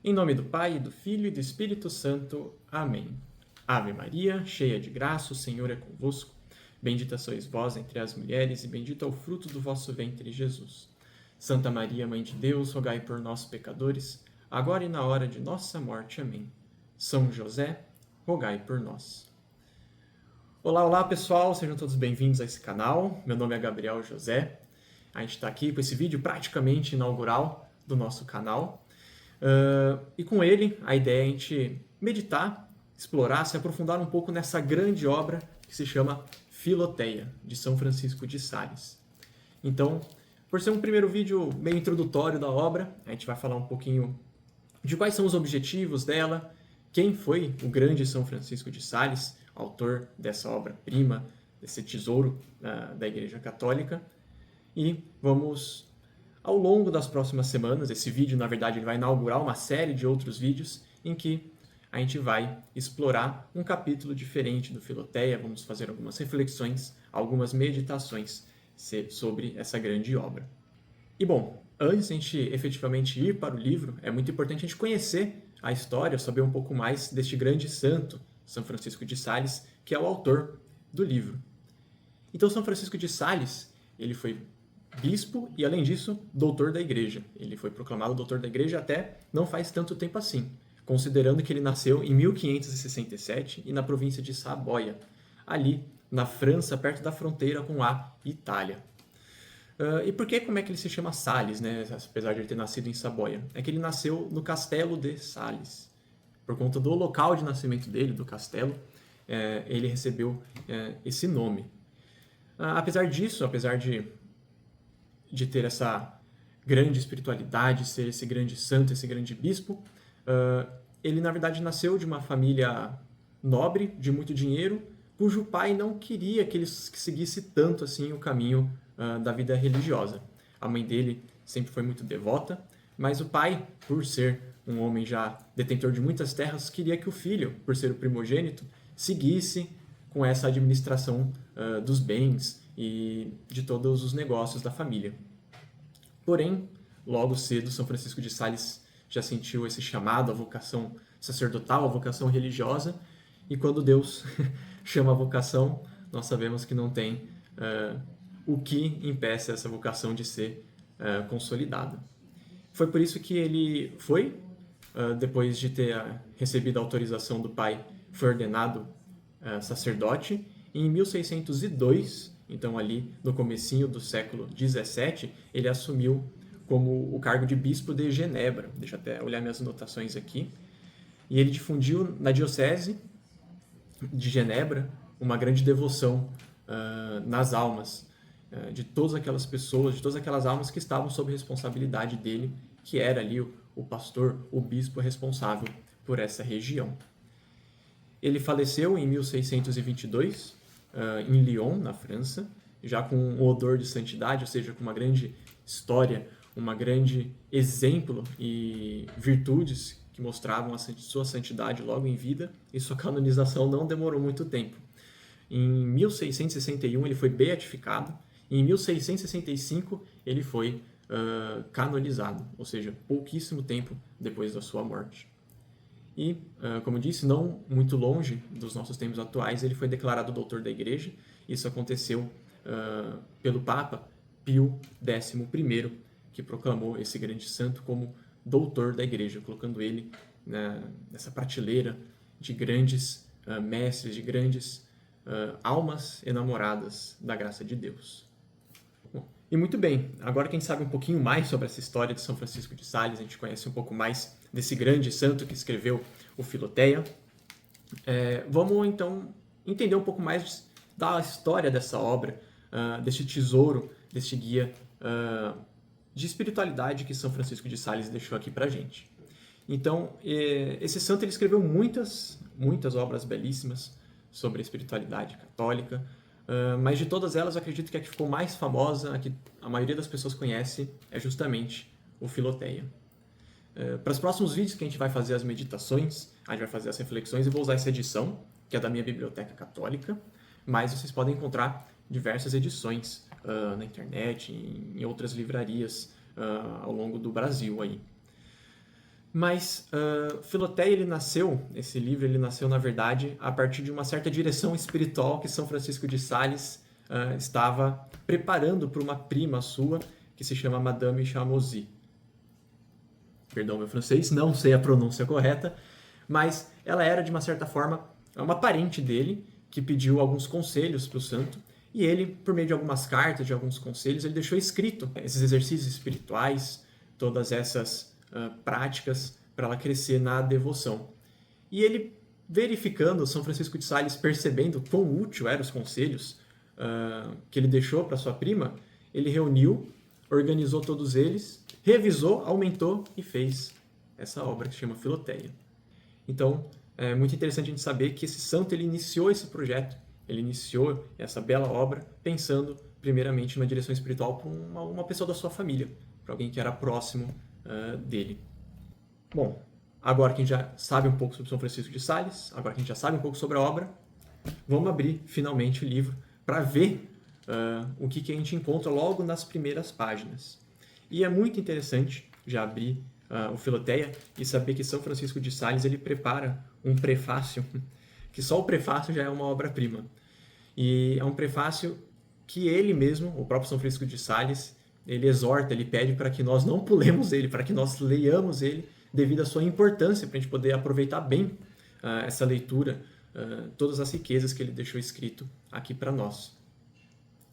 Em nome do Pai, do Filho e do Espírito Santo. Amém. Ave Maria, cheia de graça, o Senhor é convosco. Bendita sois vós entre as mulheres, e bendito é o fruto do vosso ventre, Jesus. Santa Maria, Mãe de Deus, rogai por nós, pecadores, agora e na hora de nossa morte. Amém. São José, rogai por nós. Olá, olá pessoal, sejam todos bem-vindos a esse canal. Meu nome é Gabriel José. A gente está aqui com esse vídeo praticamente inaugural do nosso canal. E com ele, a ideia é a gente meditar, explorar, se aprofundar um pouco nessa grande obra que se chama Filoteia, de São Francisco de Sales. Então, por ser um primeiro vídeo meio introdutório da obra, a gente vai falar um pouquinho de quais são os objetivos dela, quem foi o grande São Francisco de Sales, autor dessa obra-prima, desse tesouro da Igreja Católica, e vamos, ao longo das próximas semanas, esse vídeo, na verdade, ele vai inaugurar uma série de outros vídeos em que a gente vai explorar um capítulo diferente do Filoteia, vamos fazer algumas reflexões, algumas meditações sobre essa grande obra. E bom, antes de a gente efetivamente ir para o livro, é muito importante a gente conhecer a história, saber um pouco mais deste grande santo, São Francisco de Sales, que é o autor do livro. Então, São Francisco de Sales, ele foi bispo e, além disso, doutor da Igreja. Ele foi proclamado doutor da Igreja até não faz tanto tempo assim, considerando que ele nasceu em 1567 e na província de Saboia, ali na França, perto da fronteira com a Itália. E por que, como é que ele se chama Sales, né? Apesar de ele ter nascido em Saboia? É que ele nasceu no Castelo de Sales. Por conta do local de nascimento dele, do castelo, ele recebeu esse nome. Apesar disso, apesar de ter essa grande espiritualidade, ser esse grande santo, esse grande bispo, ele na verdade nasceu de uma família nobre, de muito dinheiro, cujo pai não queria que ele seguisse tanto assim o caminho da vida religiosa. A mãe dele sempre foi muito devota, mas o pai, por ser um homem já detentor de muitas terras, queria que o filho, por ser o primogênito, seguisse com essa administração dos bens e de todos os negócios da família. Porém, logo cedo, São Francisco de Sales já sentiu esse chamado, a vocação sacerdotal, a vocação religiosa, e quando Deus chama a vocação, nós sabemos que não tem o que impeça essa vocação de ser consolidada. Foi por isso que ele foi, depois de ter recebido a autorização do pai, foi ordenado sacerdote, e em 1602, então ali no comecinho do século XVII, ele assumiu como o cargo de bispo de Genebra. Deixa eu até olhar minhas anotações aqui. E ele difundiu na diocese de Genebra uma grande devoção nas almas de todas aquelas pessoas, de todas aquelas almas que estavam sob responsabilidade dele, que era ali o pastor, o bispo responsável por essa região. Ele faleceu em 1622, em Lyon, na França, já com um odor de santidade, ou seja, com uma grande história, uma grande exemplo e virtudes que mostravam a sua santidade logo em vida, e sua canonização não demorou muito tempo. Em 1661 ele foi beatificado, e em 1665 ele foi canonizado, ou seja, pouquíssimo tempo depois da sua morte. E, como eu disse, não muito longe dos nossos tempos atuais, ele foi declarado doutor da Igreja. Isso aconteceu pelo Papa Pio XI, que proclamou esse grande santo como doutor da Igreja, colocando ele nessa prateleira de grandes mestres, de grandes almas enamoradas da graça de Deus. Bom, e muito bem, agora que a gente sabe um pouquinho mais sobre essa história de São Francisco de Sales, a gente conhece um pouco mais desse grande santo que escreveu o Filoteia, vamos então entender um pouco mais da história dessa obra, deste tesouro, deste guia de espiritualidade que São Francisco de Sales deixou aqui pra gente. Então, esse santo ele escreveu muitas obras belíssimas sobre a espiritualidade católica, mas de todas elas eu acredito que a que ficou mais famosa, a que a maioria das pessoas conhece, é justamente o Filoteia. Para os próximos vídeos que a gente vai fazer as meditações, a gente vai fazer as reflexões, e vou usar essa edição, que é da minha biblioteca católica, mas vocês podem encontrar diversas edições na internet, em outras livrarias ao longo do Brasil aí. Mas Filoteia, esse livro, ele nasceu, na verdade, a partir de uma certa direção espiritual que São Francisco de Sales estava preparando para uma prima sua, que se chama Madame Chamozy. Perdão meu francês, não sei a pronúncia correta, mas ela era, de uma certa forma, uma parente dele, que pediu alguns conselhos para o santo, e ele, por meio de algumas cartas, de alguns conselhos, ele deixou escrito esses exercícios espirituais, todas essas práticas para ela crescer na devoção. E ele, verificando, São Francisco de Sales, percebendo quão útil eram os conselhos que ele deixou para sua prima, ele reuniu, organizou todos eles, revisou, aumentou e fez essa obra que se chama Filoteia. Então, é muito interessante a gente saber que esse santo ele iniciou esse projeto, ele iniciou essa bela obra pensando primeiramente na direção espiritual para uma pessoa da sua família, para alguém que era próximo dele. Bom, agora que a gente já sabe um pouco sobre São Francisco de Sales, agora que a gente já sabe um pouco sobre a obra, vamos abrir finalmente o livro para ver o que a gente encontra logo nas primeiras páginas. E é muito interessante já abrir o Filoteia e saber que São Francisco de Sales ele prepara um prefácio, que só o prefácio já é uma obra-prima. E é um prefácio que ele mesmo, o próprio São Francisco de Sales, ele exorta, ele pede para que nós não pulemos ele, para que nós leiamos ele, devido à sua importância, para a gente poder aproveitar bem essa leitura, todas as riquezas que ele deixou escrito aqui para nós.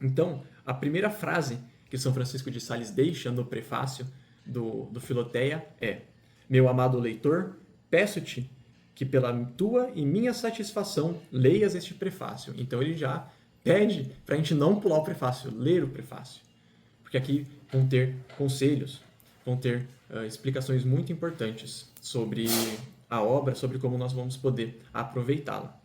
Então, a primeira frase que São Francisco de Sales deixa no prefácio do Filoteia é: meu amado leitor, peço-te que pela tua e minha satisfação leias este prefácio. Então ele já pede para a gente não pular o prefácio, ler o prefácio. Porque aqui vão ter conselhos, vão ter explicações muito importantes sobre a obra, sobre como nós vamos poder aproveitá-la.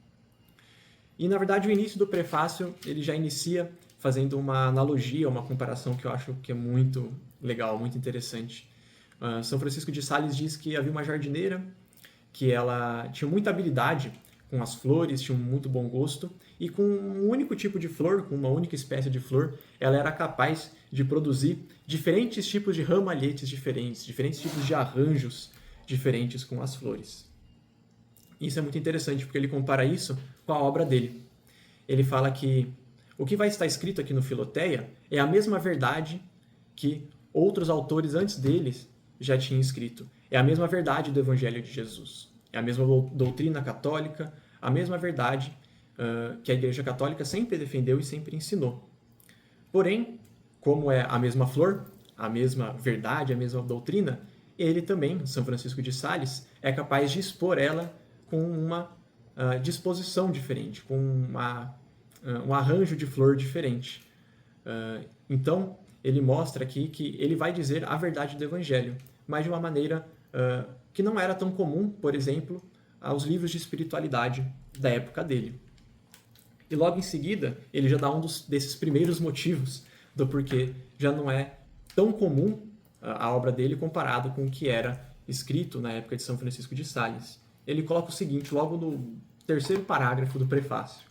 E, na verdade, o início do prefácio ele já inicia fazendo uma analogia, uma comparação que eu acho que é muito legal, muito interessante. São Francisco de Sales diz que havia uma jardineira que ela tinha muita habilidade com as flores, tinha um muito bom gosto, e com um único tipo de flor, com uma única espécie de flor, ela era capaz de produzir diferentes tipos de ramalhetes diferentes, diferentes tipos de arranjos diferentes com as flores. Isso é muito interessante, porque ele compara isso com a obra dele. Ele fala que o que vai estar escrito aqui no Filoteia é a mesma verdade que outros autores antes deles já tinham escrito. É a mesma verdade do Evangelho de Jesus. É a mesma doutrina católica, a mesma verdade que a Igreja Católica sempre defendeu e sempre ensinou. Porém, como é a mesma flor, a mesma verdade, a mesma doutrina, ele também, São Francisco de Sales, é capaz de expor ela com uma disposição diferente, com um arranjo de flor diferente. Então, ele mostra aqui que ele vai dizer a verdade do Evangelho, mas de uma maneira que não era tão comum, por exemplo, aos livros de espiritualidade da época dele. E logo em seguida, ele já dá desses primeiros motivos do porquê já não é tão comum a obra dele comparado com o que era escrito na época de São Francisco de Sales. Ele coloca o seguinte, logo no terceiro parágrafo do prefácio: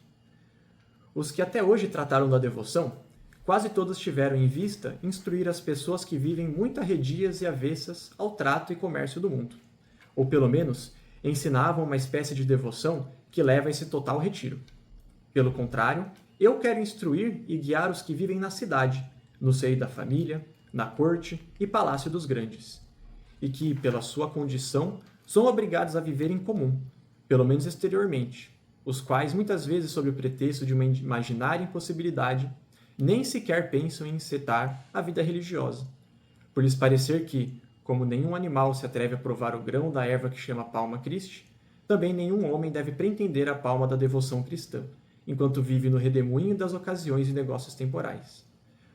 os que até hoje trataram da devoção, quase todos tiveram em vista instruir as pessoas que vivem muito arredias e avessas ao trato e comércio do mundo. Ou, pelo menos, ensinavam uma espécie de devoção que leva a esse total retiro. Pelo contrário, eu quero instruir e guiar os que vivem na cidade, no seio da família, na corte e palácio dos grandes, e que, pela sua condição, são obrigados a viver em comum, pelo menos exteriormente, os quais, muitas vezes, sob o pretexto de uma imaginária impossibilidade, nem sequer pensam em encetar a vida religiosa, por lhes parecer que, como nenhum animal se atreve a provar o grão da erva que chama palma Christi, também nenhum homem deve pretender a palma da devoção cristã, enquanto vive no redemoinho das ocasiões e negócios temporais.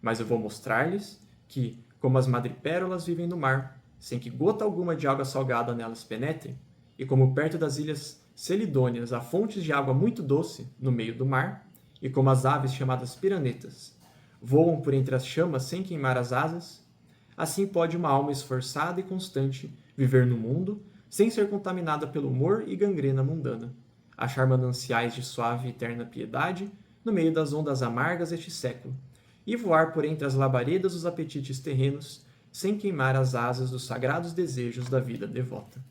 Mas eu vou mostrar-lhes que, como as madrepérolas vivem no mar, sem que gota alguma de água salgada nelas penetre, e como perto das ilhas Celidônias há fontes de água muito doce no meio do mar, e como as aves chamadas piranetas voam por entre as chamas sem queimar as asas, assim pode uma alma esforçada e constante viver no mundo sem ser contaminada pelo humor e gangrena mundana, achar mananciais de suave e eterna piedade no meio das ondas amargas deste século, e voar por entre as labaredas dos apetites terrenos, sem queimar as asas dos sagrados desejos da vida devota.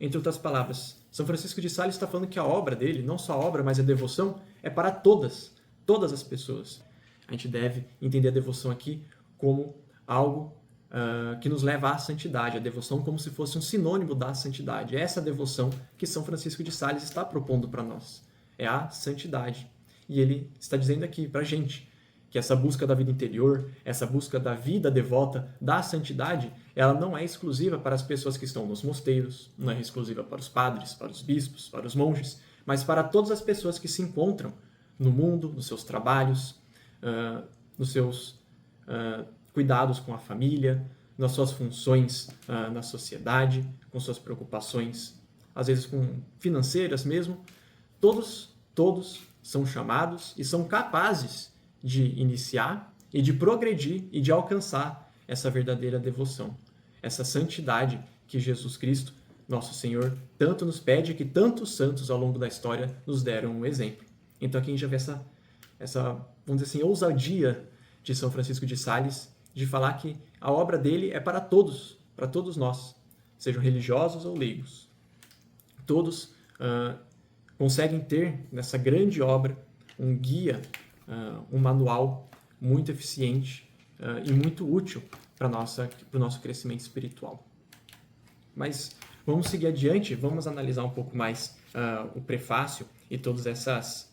Entre outras palavras, São Francisco de Sales está falando que a obra dele, não só a obra, mas a devoção, é para todas as pessoas. A gente deve entender a devoção aqui como algo que nos leva à santidade, a devoção como se fosse um sinônimo da santidade. É essa devoção que São Francisco de Sales está propondo para nós. É a santidade. E ele está dizendo aqui para a gente que essa busca da vida interior, essa busca da vida devota, da santidade, ela não é exclusiva para as pessoas que estão nos mosteiros, não é exclusiva para os padres, para os bispos, para os monges, mas para todas as pessoas que se encontram no mundo, nos seus trabalhos, nos seus cuidados com a família, nas suas funções na sociedade, com suas preocupações, às vezes financeiras mesmo. Todos são chamados e são capazes de iniciar e de progredir e de alcançar essa verdadeira devoção, essa santidade que Jesus Cristo, nosso Senhor, tanto nos pede, que tantos santos ao longo da história nos deram um exemplo. Então aqui a gente já vê essa, vamos dizer assim, ousadia de São Francisco de Sales de falar que a obra dele é para todos nós, sejam religiosos ou leigos. Todos conseguem ter nessa grande obra um guia, um manual muito eficiente e muito útil para o nosso crescimento espiritual. Mas vamos seguir adiante, vamos analisar um pouco mais o prefácio e todos esses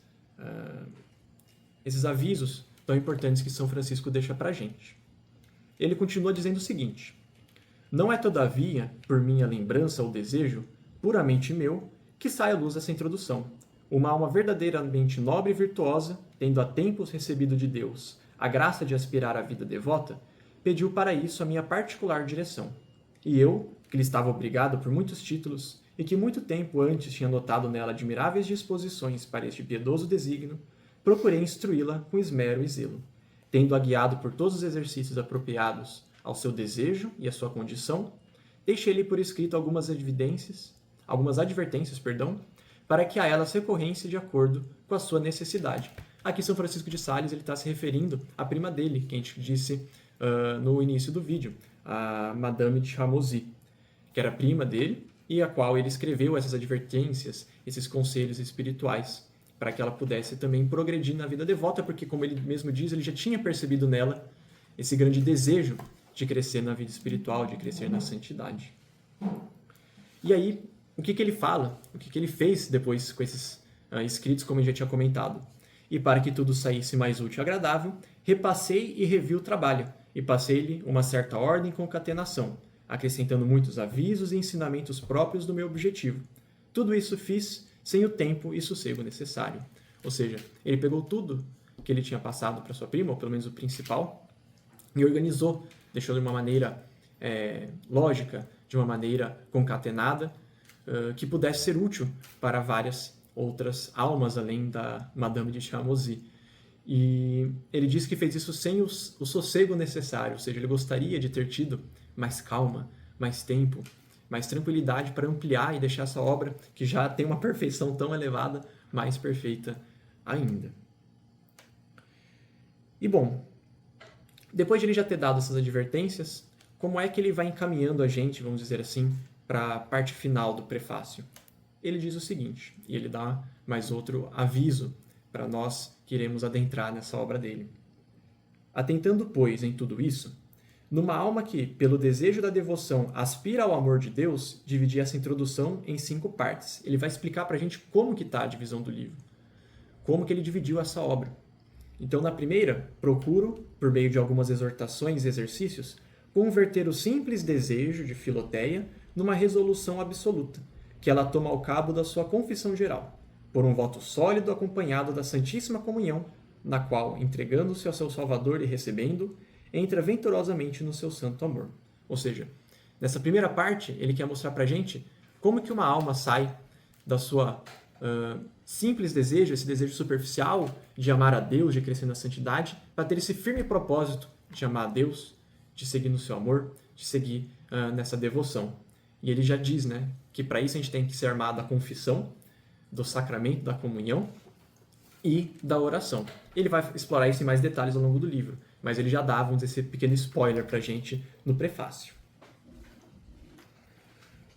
avisos tão importantes que São Francisco deixa para a gente. Ele continua dizendo o seguinte: não é todavia, por minha lembrança ou desejo, puramente meu, que sai à luz essa introdução. Uma alma verdadeiramente nobre e virtuosa, tendo há tempos recebido de Deus a graça de aspirar à vida devota, pediu para isso a minha particular direção. E eu, que lhe estava obrigado por muitos títulos, e que muito tempo antes tinha notado nela admiráveis disposições para este piedoso desígnio, procurei instruí-la com esmero e zelo. Tendo-a guiado por todos os exercícios apropriados ao seu desejo e à sua condição, deixei-lhe por escrito algumas advertências, para que a ela se recorresse de acordo com a sua necessidade. Aqui São Francisco de Sales ele está se referindo à prima dele, que a gente disse no início do vídeo, a Madame de Chamozy, que era prima dele e a qual ele escreveu essas advertências, esses conselhos espirituais, para que ela pudesse também progredir na vida devota, porque, como ele mesmo diz, ele já tinha percebido nela esse grande desejo de crescer na vida espiritual, de crescer na santidade. E aí, o que ele fala? O que ele fez depois com esses escritos, como eu já tinha comentado? E para que tudo saísse mais útil e agradável, repassei e revi o trabalho, e passei-lhe uma certa ordem e concatenação, acrescentando muitos avisos e ensinamentos próprios do meu objetivo. Tudo isso fiz sem o tempo e sossego necessário. Ou seja, ele pegou tudo que ele tinha passado para sua prima, ou pelo menos o principal, e organizou, deixou de uma maneira lógica, de uma maneira concatenada, que pudesse ser útil para várias outras almas, além da Madame de Chamozy. E ele disse que fez isso sem o sossego necessário, ou seja, ele gostaria de ter tido mais calma, mais tempo, mais tranquilidade para ampliar e deixar essa obra, que já tem uma perfeição tão elevada, mais perfeita ainda. E bom, depois de ele já ter dado essas advertências, como é que ele vai encaminhando a gente, vamos dizer assim, para a parte final do prefácio? Ele diz o seguinte, e ele dá mais outro aviso para nós que iremos adentrar nessa obra dele. Atentando, pois, em tudo isso, numa alma que, pelo desejo da devoção, aspira ao amor de Deus, dividi essa introdução em 5 partes. Ele vai explicar para a gente como que está a divisão do livro, como que ele dividiu essa obra. Então, na primeira, procuro, por meio de algumas exortações e exercícios, converter o simples desejo de Filoteia numa resolução absoluta, que ela toma ao cabo da sua confissão geral, por um voto sólido acompanhado da Santíssima Comunhão, na qual, entregando-se ao seu Salvador e recebendo, entra venturosamente no seu santo amor. Ou seja, nessa primeira parte, ele quer mostrar para a gente como que uma alma sai da sua simples desejo, esse desejo superficial de amar a Deus, de crescer na santidade, para ter esse firme propósito de amar a Deus, de seguir no seu amor, de seguir nessa devoção. E ele já diz, né, que para isso a gente tem que ser armado da confissão, do sacramento da comunhão e da oração. Ele vai explorar isso em mais detalhes ao longo do livro, mas ele já dá, vamos dizer, esse pequeno spoiler para a gente no prefácio.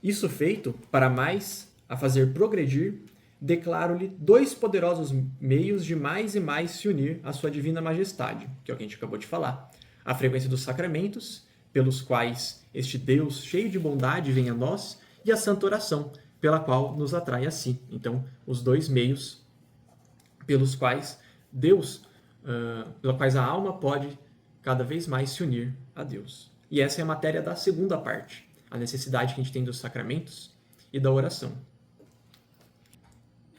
Isso feito, para mais a fazer progredir, declaro-lhe 2 poderosos meios de mais e mais se unir à sua divina majestade, que é o que a gente acabou de falar. A frequência dos sacramentos, pelos quais este Deus cheio de bondade vem a nós, e a santa oração, pela qual nos atrai a si. Então, os 2 meios pelos quais pelos quais a alma pode cada vez mais se unir a Deus. E essa é a matéria da segunda parte, a necessidade que a gente tem dos sacramentos e da oração.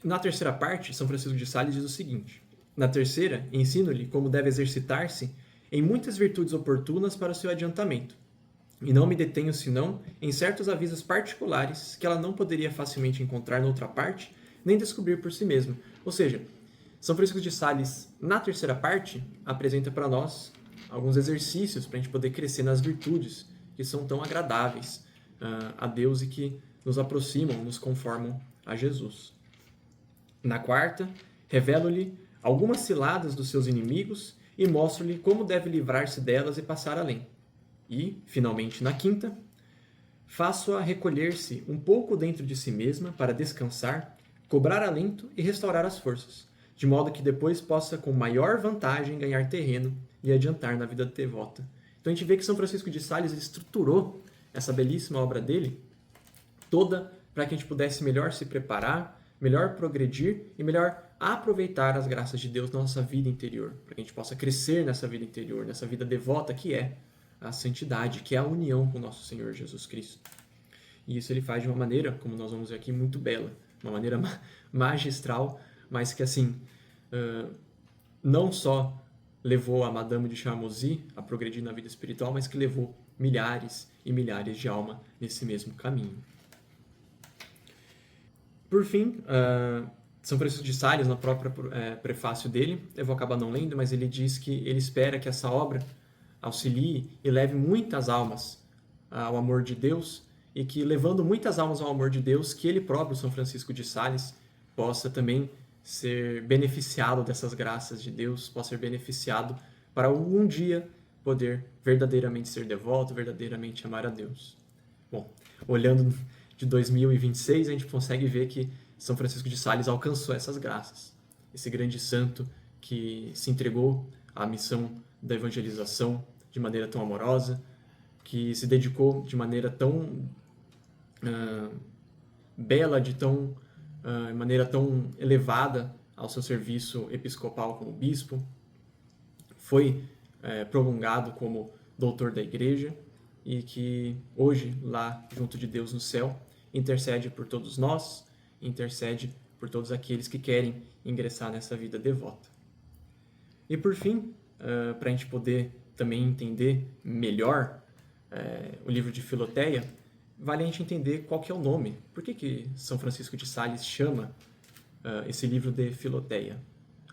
Na terceira parte, São Francisco de Sales diz o seguinte: na terceira, ensino-lhe como deve exercitar-se em muitas virtudes oportunas para o seu adiantamento, e não me detenho senão em certos avisos particulares que ela não poderia facilmente encontrar noutra parte, nem descobrir por si mesma. Ou seja, São Francisco de Sales, na terceira parte, apresenta para nós alguns exercícios para a gente poder crescer nas virtudes que são tão agradáveis a Deus e que nos aproximam, nos conformam a Jesus. Na quarta, revelo-lhe algumas ciladas dos seus inimigos e mostro-lhe como deve livrar-se delas e passar além. E, finalmente, na quinta, faço-a recolher-se um pouco dentro de si mesma para descansar, cobrar alento e restaurar as forças, de modo que depois possa com maior vantagem ganhar terreno e adiantar na vida devota. Então a gente vê que São Francisco de Sales estruturou essa belíssima obra dele toda para que a gente pudesse melhor se preparar, melhor progredir e melhor aproveitar as graças de Deus na nossa vida interior, para que a gente possa crescer nessa vida interior, nessa vida devota que é a santidade, que é a união com o nosso Senhor Jesus Cristo. E isso ele faz de uma maneira, como nós vamos ver aqui, muito bela, uma maneira magistral, mas que assim, não só levou a Madame de Chamoisy a progredir na vida espiritual, mas que levou milhares e milhares de almas nesse mesmo caminho. Por fim, São Francisco de Sales, no próprio prefácio dele, eu vou acabar não lendo, mas ele diz que ele espera que essa obra auxilie e leve muitas almas ao amor de Deus, e que, levando muitas almas ao amor de Deus, que ele próprio, São Francisco de Sales, possa também ser beneficiado dessas graças de Deus, possa ser beneficiado para algum dia poder verdadeiramente ser devoto, verdadeiramente amar a Deus. Bom, olhando de 2026, a gente consegue ver que São Francisco de Sales alcançou essas graças. Esse grande santo que se entregou à missão da evangelização de maneira tão amorosa, que se dedicou de maneira tão bela, de maneira tão elevada ao seu serviço episcopal como bispo, foi prolongado como doutor da igreja e que hoje, lá junto de Deus no céu, intercede por todos nós, intercede por todos aqueles que querem ingressar nessa vida devota. E por fim, para a gente poder também entender melhor o livro de Filoteia, vale a gente entender qual que é o nome. Por que São Francisco de Sales chama esse livro de Filoteia?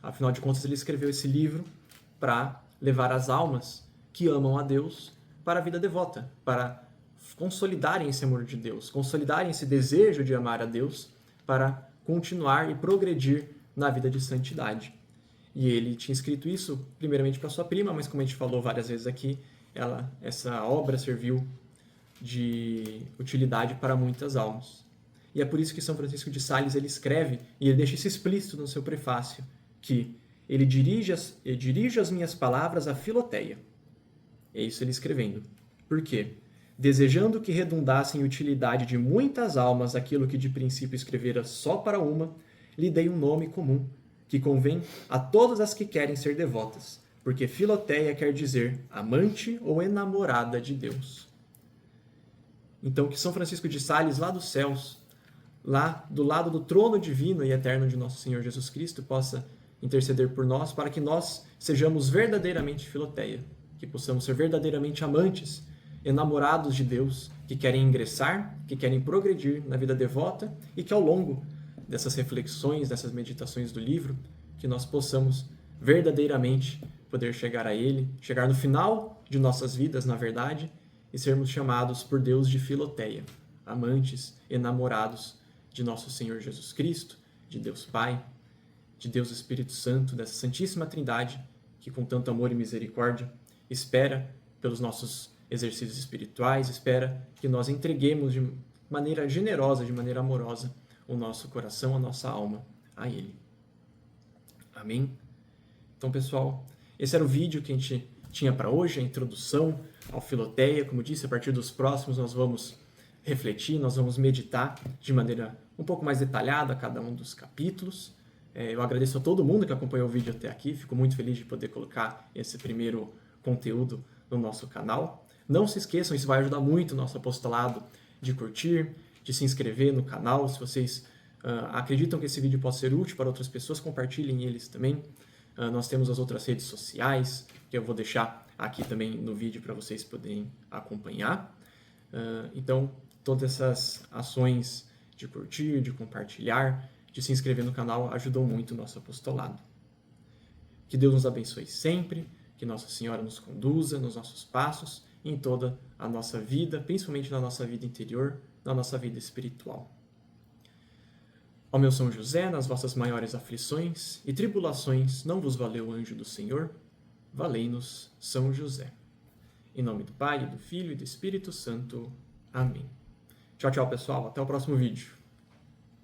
Afinal de contas, ele escreveu esse livro para levar as almas que amam a Deus para a vida devota, para consolidarem esse amor de Deus, consolidarem esse desejo de amar a Deus para continuar e progredir na vida de santidade. E ele tinha escrito isso primeiramente para sua prima, mas como a gente falou várias vezes aqui, essa obra serviu de utilidade para muitas almas. E é por isso que São Francisco de Sales ele escreve, e ele deixa isso explícito no seu prefácio, que ele dirige as minhas palavras a Filoteia. É isso ele escrevendo. Por quê? Desejando que redundasse em utilidade de muitas almas aquilo que de princípio escrevera só para uma, lhe dei um nome comum, que convém a todas as que querem ser devotas, porque Filoteia quer dizer amante ou enamorada de Deus. Então, que São Francisco de Sales, lá dos céus, lá do lado do trono divino e eterno de nosso Senhor Jesus Cristo, possa interceder por nós, para que nós sejamos verdadeiramente Filoteia, que possamos ser verdadeiramente amantes, enamorados de Deus, que querem ingressar, que querem progredir na vida devota, e que ao longo dessas reflexões, dessas meditações do livro, que nós possamos verdadeiramente poder chegar a Ele, chegar no final de nossas vidas, na verdade, e sermos chamados por Deus de Filoteia, amantes, enamorados de nosso Senhor Jesus Cristo, de Deus Pai, de Deus Espírito Santo, dessa Santíssima Trindade, que com tanto amor e misericórdia espera pelos nossos exercícios espirituais, espera que nós entreguemos de maneira generosa, de maneira amorosa, o nosso coração, a nossa alma a Ele. Amém? Então, pessoal, esse era o vídeo que a gente tinha para hoje, a introdução ao Filoteia. Como disse, a partir dos próximos nós vamos refletir, nós vamos meditar de maneira um pouco mais detalhada cada um dos capítulos. Eu agradeço a todo mundo que acompanhou o vídeo até aqui, fico muito feliz de poder colocar esse primeiro conteúdo no nosso canal. Não se esqueçam, isso vai ajudar muito o nosso apostolado, de curtir, de se inscrever no canal. Se vocês acreditam que esse vídeo pode ser útil para outras pessoas, compartilhem eles também. Nós temos as outras redes sociais, que eu vou deixar aqui também no vídeo para vocês poderem acompanhar. Então, todas essas ações de curtir, de compartilhar, de se inscrever no canal ajudam muito o nosso apostolado. Que Deus nos abençoe sempre, que Nossa Senhora nos conduza nos nossos passos, em toda a nossa vida, principalmente na nossa vida interior, na nossa vida espiritual. Ó meu São José, nas vossas maiores aflições e tribulações, não vos valeu o anjo do Senhor? Valei-nos, São José. Em nome do Pai, do Filho e do Espírito Santo. Amém. Tchau, tchau, pessoal. Até o próximo vídeo.